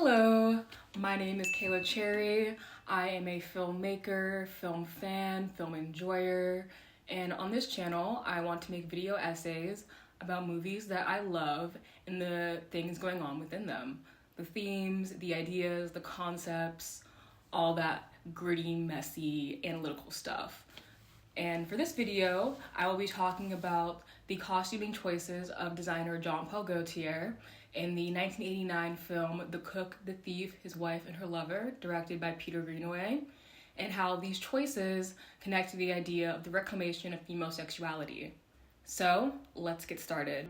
Hello, my name is Kayla Cherry. I am a filmmaker, film fan, film enjoyer, and on this channel, I want to make video essays about movies that I love and the things going on within them. The themes, the ideas, the concepts, all that gritty, messy, analytical stuff. And for this video, I will be talking about the costuming choices of designer Jean Paul Gaultier in the 1989 film The Cook, the Thief, His Wife, and Her Lover, directed by Peter Greenaway, and how these choices connect to the idea of the reclamation of female sexuality. So, let's get started.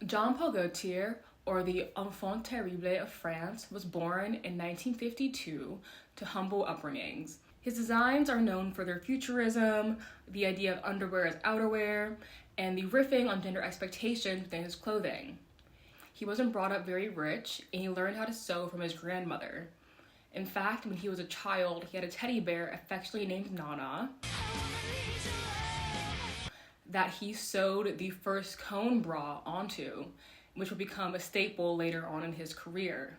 Jean Paul Gaultier, or the enfant terrible of France, was born in 1952 to humble upbringings. His designs are known for their futurism, the idea of underwear as outerwear, and the riffing on gender expectations within his clothing. He wasn't brought up very rich, and he learned how to sew from his grandmother. In fact, when he was a child, he had a teddy bear affectionately named Nana that he sewed the first cone bra onto, which would become a staple later on in his career.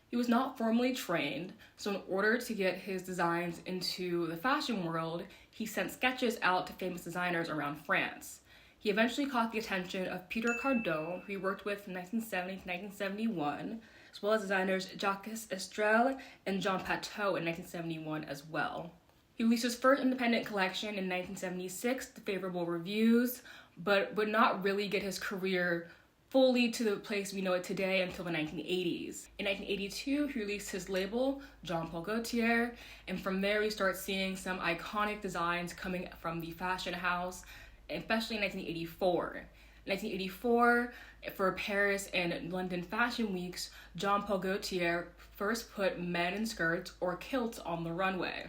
He was not formally trained, so in order to get his designs into the fashion world, he sent sketches out to famous designers around France. He eventually caught the attention of Peter Cardon, who he worked with from 1970 to 1971, as well as designers Jacques Estrelle and Jean Pateau in 1971 as well. He released his first independent collection in 1976 to favorable reviews, but would not really get his career fully to the place we know it today until the 1980s. In 1982, he released his label, Jean Paul Gaultier, and from there we start seeing some iconic designs coming from the fashion house, especially in 1984. In 1984, for Paris and London fashion weeks, Jean Paul Gaultier first put men in skirts or kilts on the runway.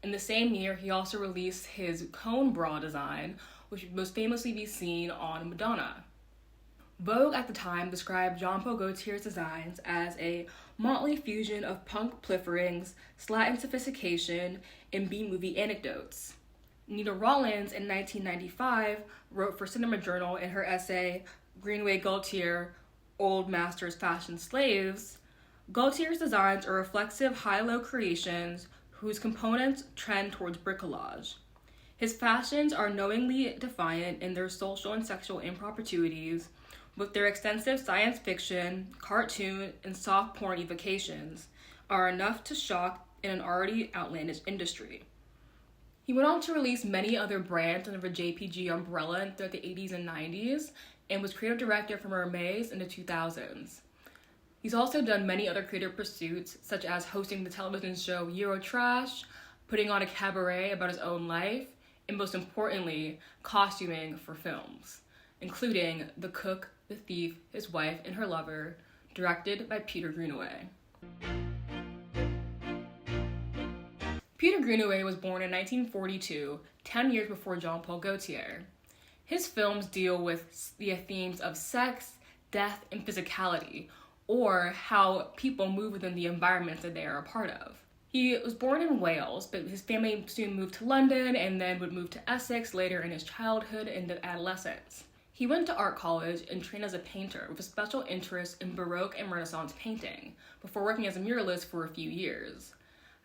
In the same year, he also released his cone bra design, which would most famously be seen on Madonna. Vogue at the time described Jean Paul Gaultier's designs as a motley fusion of punk plifferings, Latin sophistication, and B-movie anecdotes. Nita Rollins in 1995 wrote for Cinema Journal in her essay, Greenaway-Gaultier, Old Masters Fashion Slaves, Gaultier's designs are reflexive high-low creations whose components trend towards bricolage. His fashions are knowingly defiant in their social and sexual improprieties, with their extensive science fiction, cartoon, and soft porn evocations, are enough to shock in an already outlandish industry. He went on to release many other brands under the JPG umbrella throughout the 80s and 90s, and was creative director for Hermes in the 2000s. He's also done many other creative pursuits, such as hosting the television show Eurotrash, putting on a cabaret about his own life, and most importantly, costuming for films, including The Cook, the Thief, His Wife, and Her Lover, directed by Peter Greenaway. Peter Greenaway was born in 1942, 10 years before Jean Paul Gaultier. His films deal with the themes of sex, death, and physicality, or how people move within the environments that they are a part of. He was born in Wales, but his family soon moved to London and then would move to Essex later in his childhood and adolescence. He went to art college and trained as a painter with a special interest in Baroque and Renaissance painting, before working as a muralist for a few years.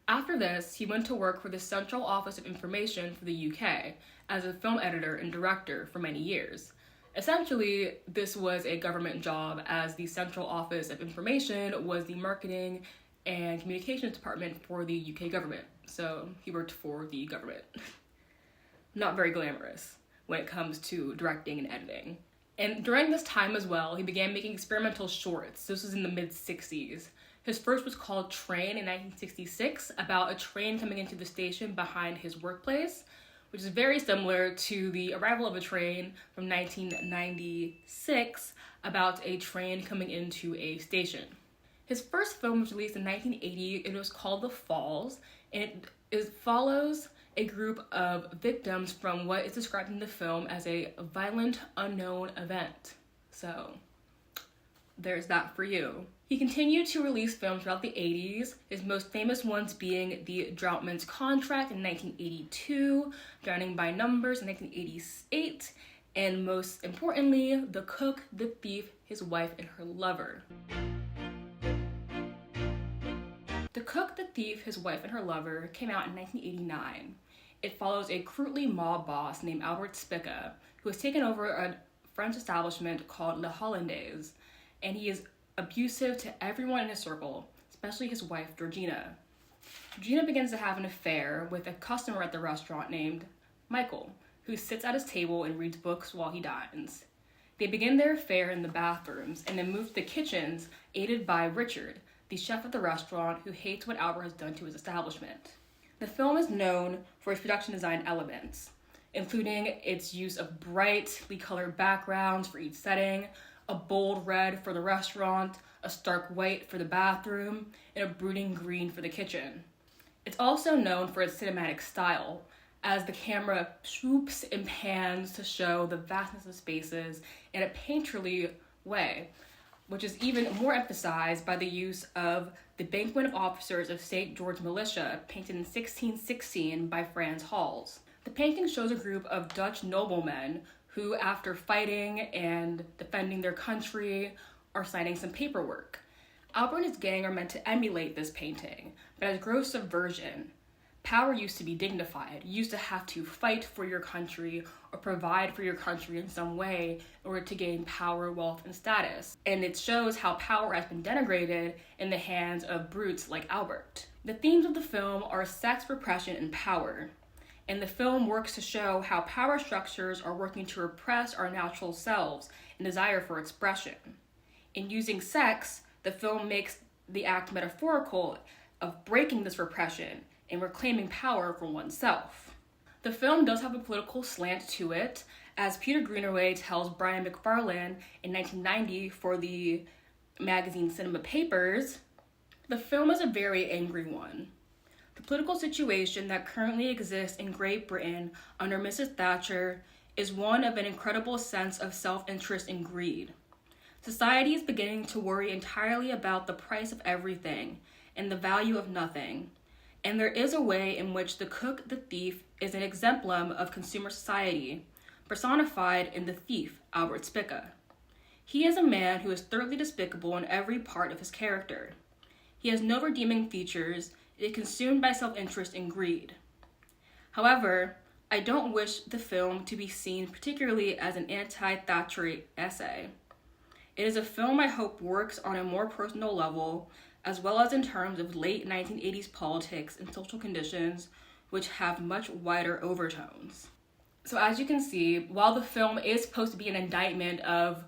After this, he went to work for the Central Office of Information for the UK as a film editor and director for many years. Essentially, this was a government job, as the Central Office of Information was the marketing and communications department for the UK government. So he worked for the government. Not very glamorous when it comes to directing and editing. And during this time as well, he began making experimental shorts. This was in the mid-60s. His first was called Train in 1966, about a train coming into the station behind his workplace, which is very similar to The Arrival of a Train from 1996, about a train coming into a station. His first film was released in 1980, and it was called The Falls, and it follows a group of victims from what is described in the film as a violent, unknown event. So, there's that for you. He continued to release films throughout the 80s, his most famous ones being The Droughtman's Contract in 1982, Drowning by Numbers in 1988, and most importantly, the cook, the thief, his wife, and her lover. The Cook, the Thief, His Wife, and Her Lover came out in 1989. It follows a crudely mob boss named Albert Spica, who has taken over a French establishment called Le Hollandaise, and he is abusive to everyone in his circle, especially his wife, Georgina. Georgina begins to have an affair with a customer at the restaurant named Michael, who sits at his table and reads books while he dines. They begin their affair in the bathrooms and then move to the kitchens, aided by Richard, the chef at the restaurant who hates what Albert has done to his establishment. The film is known for its production design elements, including its use of brightly colored backgrounds for each setting, a bold red for the restaurant, a stark white for the bathroom, and a brooding green for the kitchen. It's also known for its cinematic style, as the camera swoops and pans to show the vastness of spaces in a painterly way, which is even more emphasized by the use of the Banquet of Officers of St. George Militia, painted in 1616 by Frans Hals. The painting shows a group of Dutch noblemen who, after fighting and defending their country, are signing some paperwork. Albert and his gang are meant to emulate this painting, but as gross subversion. Power used to be dignified. You used to have to fight for your country or provide for your country in some way in order to gain power, wealth, and status. And it shows how power has been denigrated in the hands of brutes like Albert. The themes of the film are sex, repression, and power. And the film works to show how power structures are working to repress our natural selves and desire for expression. In using sex, the film makes the act metaphorical of breaking this repression and reclaiming power for oneself. The film does have a political slant to it, as Peter Greenaway tells Brian McFarlane in 1990 for the magazine Cinema Papers. The film is a very angry one. The political situation that currently exists in Great Britain under Mrs. Thatcher is one of an incredible sense of self-interest and greed. Society is beginning to worry entirely about the price of everything and the value of nothing. And there is a way in which the cook, the thief, is an exemplum of consumer society, personified in the thief, Albert Spica. He is a man who is thoroughly despicable in every part of his character. He has no redeeming features, and is consumed by self-interest and greed. However, I don't wish the film to be seen particularly as an anti-Thatcherite essay. It is a film I hope works on a more personal level, as well as in terms of late 1980s politics and social conditions, which have much wider overtones. So as you can see, while the film is supposed to be an indictment of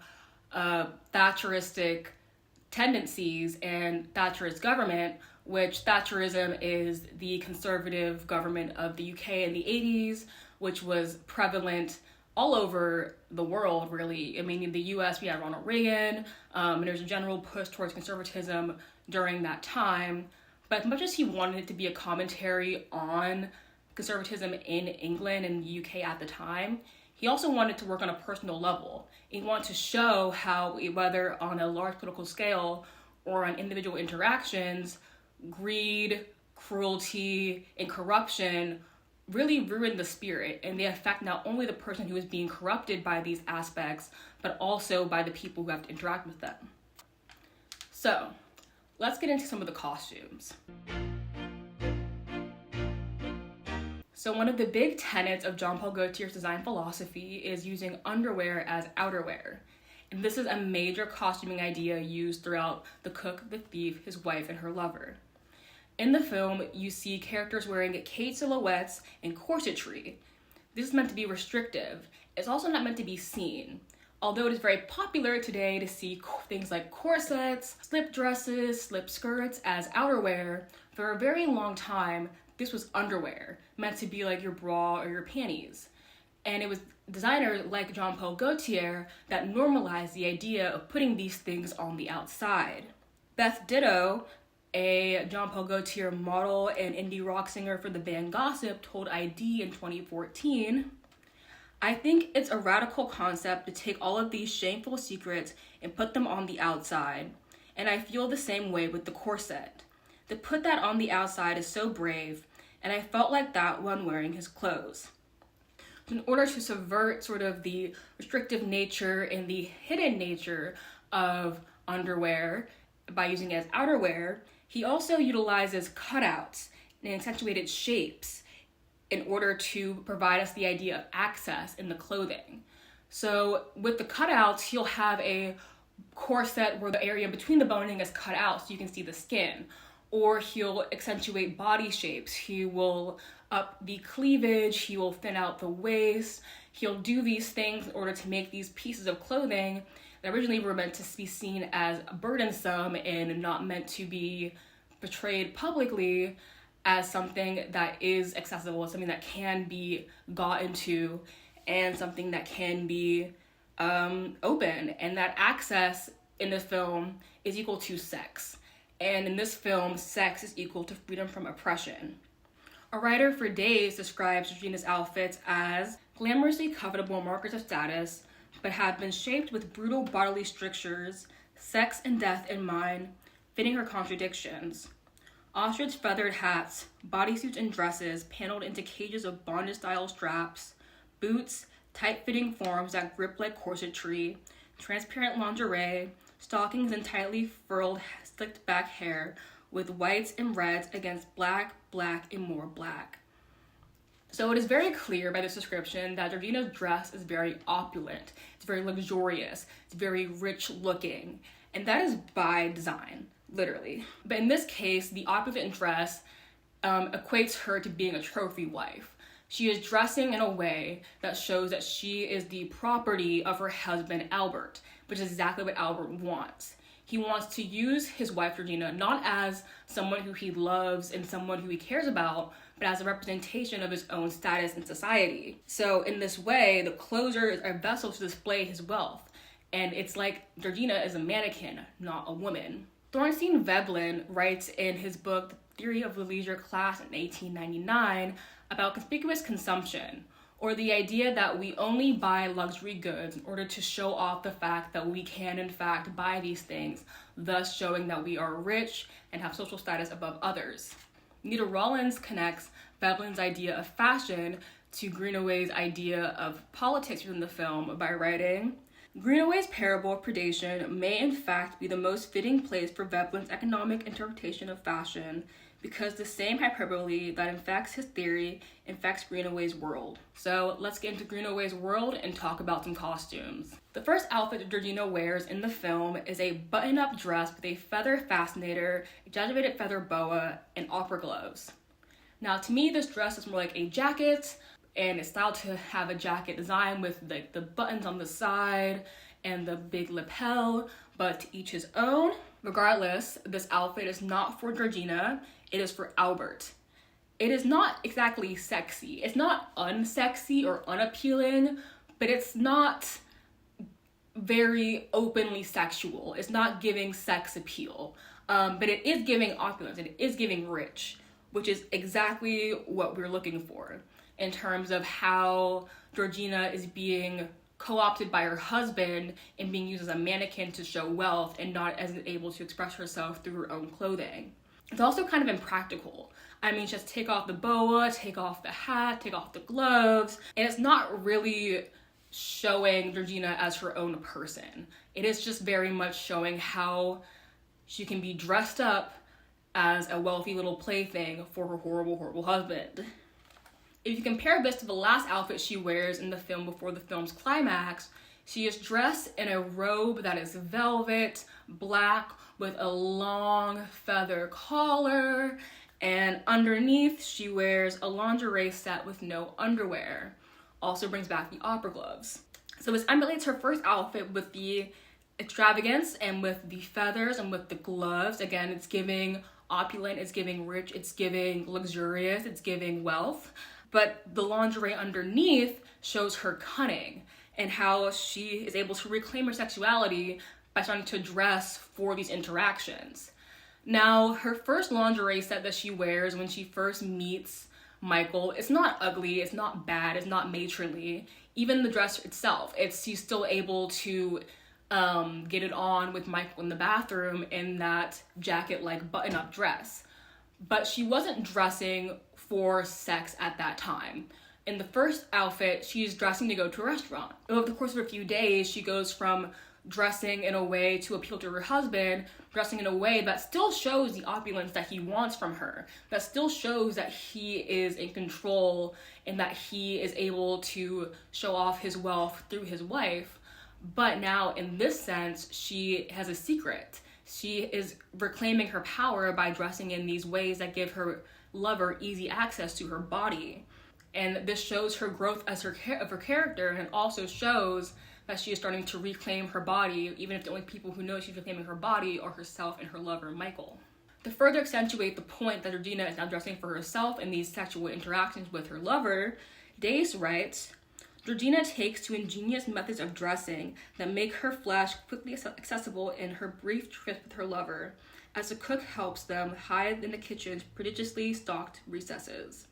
Thatcheristic tendencies and Thatcherist government, which Thatcherism is the conservative government of the UK in the 80s, which was prevalent all over the world, really. I mean, in the US, we had Ronald Reagan, and there's a general push towards conservatism during that time. But as much as he wanted it to be a commentary on conservatism in England and the UK at the time, he also wanted to work on a personal level. He wanted to show how, whether on a large political scale or on individual interactions, greed, cruelty, and corruption really ruin the spirit, and they affect not only the person who is being corrupted by these aspects, but also by the people who have to interact with them. So, let's get into some of the costumes. So one of the big tenets of Jean Paul Gaultier's design philosophy is using underwear as outerwear. And this is a major costuming idea used throughout The Cook, the Thief, His Wife, and Her Lover. In the film, you see characters wearing cape silhouettes and corsetry. This is meant to be restrictive. It's also not meant to be seen. Although it is very popular today to see things like corsets, slip dresses, slip skirts as outerwear, for a very long time, this was underwear, meant to be like your bra or your panties. And it was designers like Jean Paul Gaultier that normalized the idea of putting these things on the outside. Beth Ditto, a Jean Paul Gaultier model and indie rock singer for the band Gossip, told ID in 2014, "I think it's a radical concept to take all of these shameful secrets and put them on the outside. And I feel the same way with the corset. To put that on the outside is so brave, and I felt like that when wearing his clothes." In order to subvert sort of the restrictive nature and the hidden nature of underwear by using it as outerwear, he also utilizes cutouts and accentuated shapes in order to provide us the idea of access in the clothing. So with the cutouts, he'll have a corset where the area between the boning is cut out so you can see the skin. Or he'll accentuate body shapes. He will up the cleavage, he will thin out the waist. He'll do these things in order to make these pieces of clothing that originally were meant to be seen as burdensome and not meant to be portrayed publicly as something that is accessible, something that can be got into, and something that can be open. And that access in the film is equal to sex. And in this film, sex is equal to freedom from oppression. A writer for days describes Georgina's outfits as glamorously covetable markers of status, but have been shaped with brutal bodily strictures, sex and death in mind, fitting her contradictions. Ostrich feathered hats, bodysuits and dresses paneled into cages of bondage-style straps, boots, tight-fitting forms that grip like corsetry, transparent lingerie, stockings and tightly furled, slicked-back hair with whites and reds against black, black, and more black. So it is very clear by this description that Georgina's dress is very opulent, it's very luxurious, it's very rich-looking, and that is by design, literally. But in this case, the opulent dress equates her to being a trophy wife. She is dressing in a way that shows that she is the property of her husband, Albert, which is exactly what Albert wants. He wants to use his wife, Georgina, not as someone who he loves and someone who he cares about, but as a representation of his own status in society. So in this way, the clothes are a vessel to display his wealth. And it's like Georgina is a mannequin, not a woman. Thorstein Veblen writes in his book, The Theory of the Leisure Class in 1899, about conspicuous consumption, or the idea that we only buy luxury goods in order to show off the fact that we can in fact buy these things, thus showing that we are rich and have social status above others. Nita Rollins connects Veblen's idea of fashion to Greenaway's idea of politics within the film by writing, Greenaway's parable of predation may in fact be the most fitting place for Veblen's economic interpretation of fashion, because the same hyperbole that infects his theory infects Greenaway's world. So let's get into Greenaway's world and talk about some costumes. The first outfit that Georgina wears in the film is a button-up dress with a feather fascinator, exaggerated feather boa, and opera gloves. Now to me, this dress is more like a jacket, and it's styled to have a jacket design with the buttons on the side and the big lapel, but to each his own. Regardless, this outfit is not for Georgina, it is for Albert. It is not exactly sexy. It's not unsexy or unappealing, but it's not very openly sexual. It's not giving sex appeal, but it is giving opulence, and it is giving rich, which is exactly what we're looking for in terms of how Georgina is being co-opted by her husband and being used as a mannequin to show wealth and not as able to express herself through her own clothing. It's also kind of impractical. I mean, just take off the boa, take off the hat, take off the gloves, and it's not really showing Georgina as her own person. It is just very much showing how she can be dressed up as a wealthy little plaything for her horrible, horrible husband. If you compare this to the last outfit she wears in the film before the film's climax, she is dressed in a robe that is velvet, black, with a long feather collar, and underneath she wears a lingerie set with no underwear. Also brings back the opera gloves. So this emulates her first outfit with the extravagance and with the feathers and with the gloves. Again, it's giving opulent, it's giving rich, it's giving luxurious, it's giving wealth. But the lingerie underneath shows her cunning and how she is able to reclaim her sexuality by starting to dress for these interactions. Now, her first lingerie set that she wears when she first meets Michael, it's not ugly, it's not bad, it's not matronly. Even the dress itself, she's still able to get it on with Michael in the bathroom in that jacket-like button-up dress. But she wasn't dressing for sex at that time. In the first outfit, she's dressing to go to a restaurant. Over the course of a few days, she goes from dressing in a way to appeal to her husband, dressing in a way that still shows the opulence that he wants from her, that still shows that he is in control and that he is able to show off his wealth through his wife. But now, in this sense, she has a secret. She is reclaiming her power by dressing in these ways that give her lover easy access to her body. And this shows her growth as her character, and it also shows that she is starting to reclaim her body, even if the only people who know she's reclaiming her body are herself and her lover, Michael. To further accentuate the point that Georgina is now dressing for herself in these sexual interactions with her lover, Dace writes, Georgina takes to ingenious methods of dressing that make her flesh quickly accessible in her brief trip with her lover, as the cook helps them hide in the kitchen's prodigiously stocked recesses.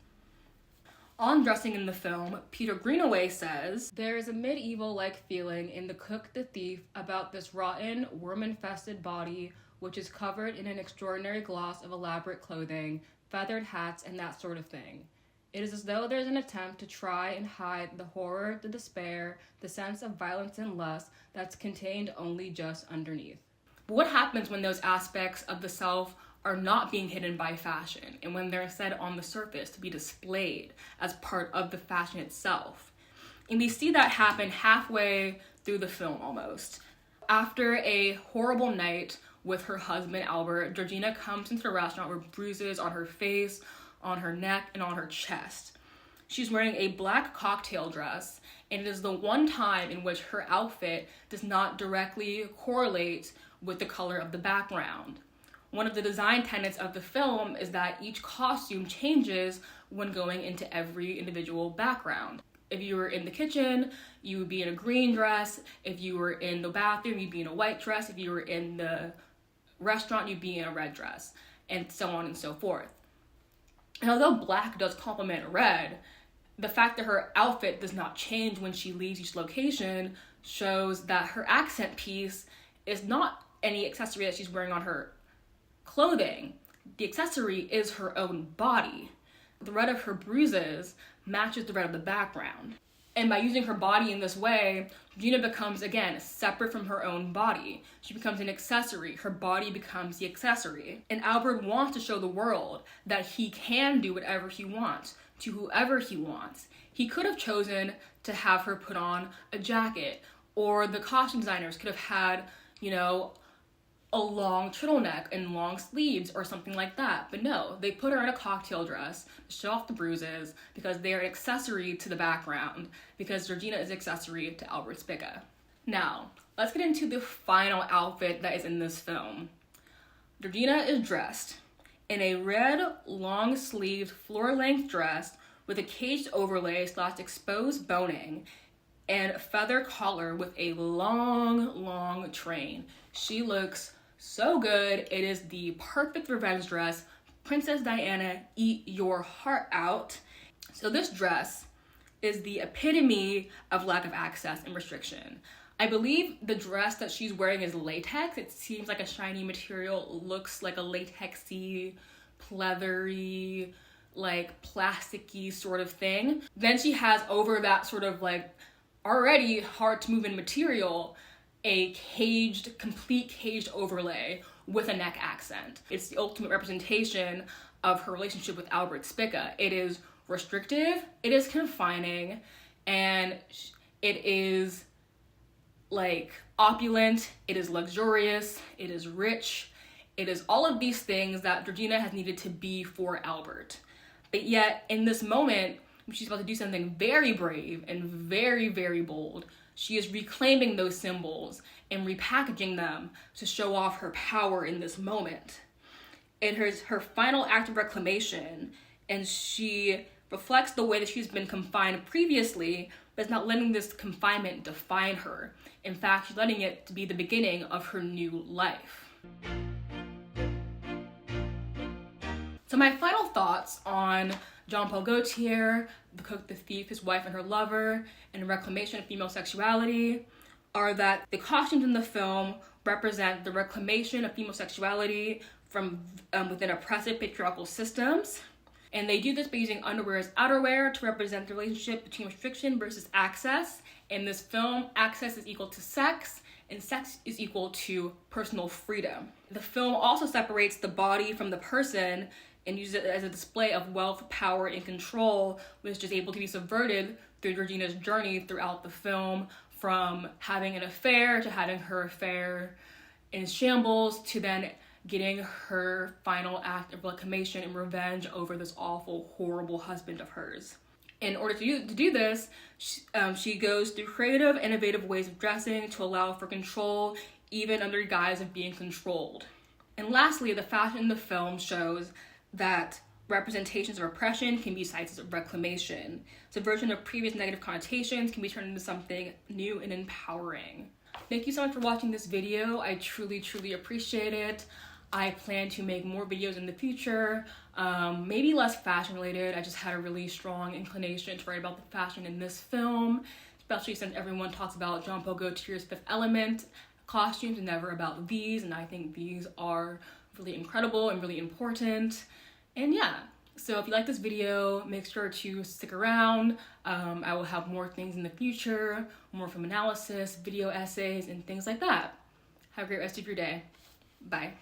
On dressing in the film, Peter Greenaway says, there is a medieval-like feeling in The Cook the Thief about this rotten, worm-infested body which is covered in an extraordinary gloss of elaborate clothing, feathered hats, and that sort of thing. It is as though there's an attempt to try and hide the horror, the despair, the sense of violence and lust that's contained only just underneath. But what happens when those aspects of the self are not being hidden by fashion, and when they're instead on the surface to be displayed as part of the fashion itself? And we see that happen halfway through the film almost. After a horrible night with her husband Albert, Georgina comes into the restaurant with bruises on her face, on her neck, and on her chest. She's wearing a black cocktail dress, and it is the one time in which her outfit does not directly correlate with the color of the background. One of the design tenets of the film is that each costume changes when going into every individual background. If you were in the kitchen, you would be in a green dress. If you were in the bathroom, you'd be in a white dress. If you were in the restaurant, you'd be in a red dress, and so on and so forth. And although black does complement red, the fact that her outfit does not change when she leaves each location shows that her accent piece is not any accessory that she's wearing on her clothing. The accessory is her own body. The red of her bruises matches the red of the background. And by using her body in this way, Gina becomes, again, separate from her own body. She becomes an accessory. Her body becomes the accessory. And Albert wants to show the world that he can do whatever he wants to whoever he wants. He could have chosen to have her put on a jacket, or the costume designers could have had, a long turtleneck and long sleeves or something like that. But no, they put her in a cocktail dress to show off the bruises because they're an accessory to the background, because Georgina is an accessory to Albert Spica. Now, let's get into the final outfit that is in this film. Georgina is dressed in a red, long-sleeved, floor-length dress with a caged overlay / exposed boning and feather collar with a long train. She looks so good. It is the perfect revenge dress. Princess Diana, eat your heart out. So this dress is the epitome of lack of access and restriction. I believe the dress that she's wearing is latex. It seems like a shiny material, looks like a latexy, pleathery, plasticky sort of thing. Then she has over that sort of already hard to move in material, a complete caged overlay with a neck accent. It's the ultimate representation of her relationship with Albert Spica. It is restrictive, it is confining, and it is opulent, it is luxurious, it is rich, it is all of these things that Georgina has needed to be for Albert. But yet, in this moment, she's about to do something very brave and very, very bold. She is reclaiming those symbols and repackaging them to show off her power in this moment. It is her final act of reclamation, and she reflects the way that she's been confined previously, but is not letting this confinement define her. In fact, she's letting it to be the beginning of her new life. So my final thoughts on Jean Paul Gaultier, The Cook, the Thief, his wife and her lover, and reclamation of female sexuality are that the costumes in the film represent the reclamation of female sexuality from within oppressive patriarchal systems. And they do this by using underwear as outerwear to represent the relationship between restriction versus access. In this film, access is equal to sex, and sex is equal to personal freedom. The film also separates the body from the person and uses it as a display of wealth, power, and control, which is able to be subverted through Georgina's journey throughout the film, from having an affair to having her affair in shambles to then getting her final act of reclamation and revenge over this awful, horrible husband of hers. In order to do this, she goes through creative, innovative ways of dressing to allow for control, even under the guise of being controlled. And lastly, the fashion in the film shows that representations of oppression can be sites of reclamation. Subversion of previous negative connotations can be turned into something new and empowering. Thank you so much for watching this video. I truly, truly appreciate it. I plan to make more videos in the future, maybe less fashion related. I just had a really strong inclination to write about the fashion in this film, especially since everyone talks about Jean Paul Gaultier's Fifth Element costumes and never about these, and I think these are really incredible and really important. And yeah, so if you like this video, make sure to stick around. I will have more things in the future, more film analysis, video essays, and things like that. Have a great rest of your day. Bye.